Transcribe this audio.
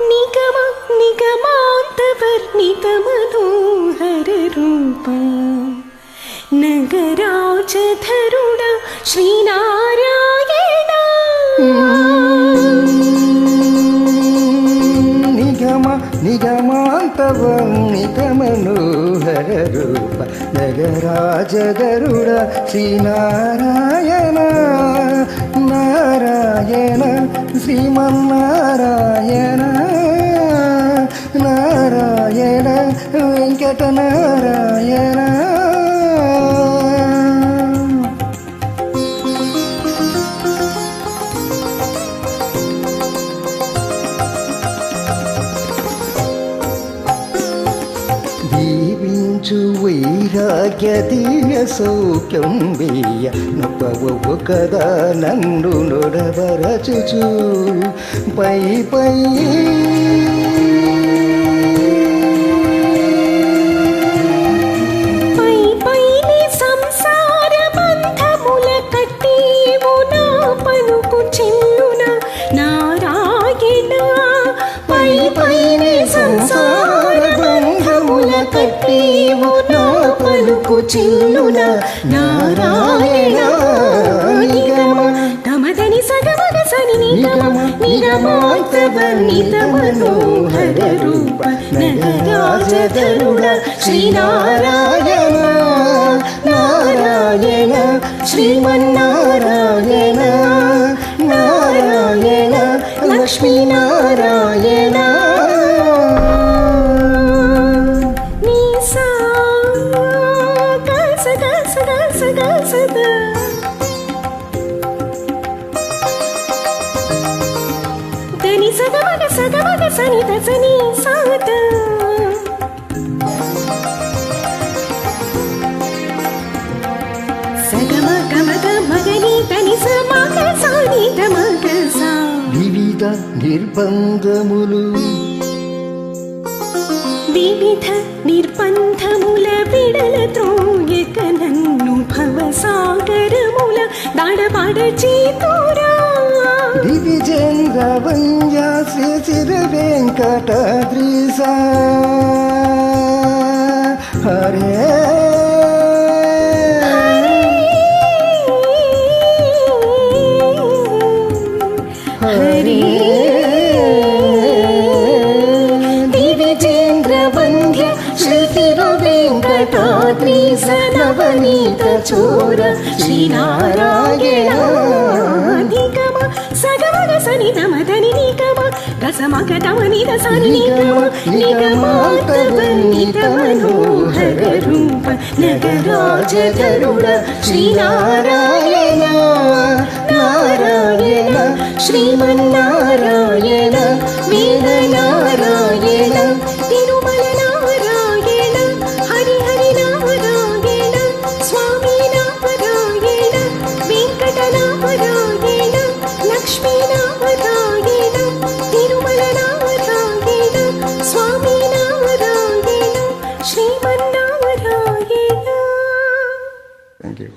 నిగమ నిగమాంతవర్ణిత మనోహర రూప నగరాజధరుడ శ్రీనారాయణ. నిగమ నిగమాంతవర్ణిత మనోహర రూప నగరాజధరుడ శ్రీనారాయణ. నారాయణ శ్రీమన్నారాయణ నారాయణ వెంకట నారాయణ. దీవించు వైరాగ్య దివ్య సౌఖ్యం వేయ నొప్పవు కదా నన్ను నొడవరచుచు పై పై సంసార బంధముల కట్టివు నా పలుకు చిన్నున నారాయణ. పై పైనే సంసార బంధముల కట్టివు నా పలుకు చిన్నున నారాయణ. నిగమ గమదని సగమగ సని నిగమ నిగమాంతవర్ణిత మనోహర రూప నగరాజధరుడ శ్రీనారాయణ. నారాయణ శ్రీమన్నారాయణ నారాయణ లక్ష్మీనారాయణ. నీసా గస గస గస గస దని సగమగ సని దసని సాత వివిధ నిర్బంధములు వివిధ నిర్బంధముల విడల త్రోయక నన్ను భవసాగరముల దాడపాడ చేతురా. దివిజేంద్ర వంజా శ్రీ శిర వెంకటాద్రీశ హరే హరే దివిజేంద్ర వంద్య శ్రీశిర వెంకటాద్రీశ నవనీత చోర శ్రీనారాయణ. నిగమ సగమగ సని దమదని నిగమ గసమగ దమని దసని నిగమ నిగమాంతవర్ణిత మనోహర రూప నగరాజధరుడ శ్రీనారాయణ. నారాయణ శ్రీమన్నారాయణ వీరనారాయణ తిరుమల నారాయణ హరి హరి నారాయణ స్వామి నారాయణ వెంకట నారాయణ లక్ష్మీ నారాయణ తిరుమల నారాయణ స్వామి నారాయణ శ్రీమన్నారాయణ. Thank you.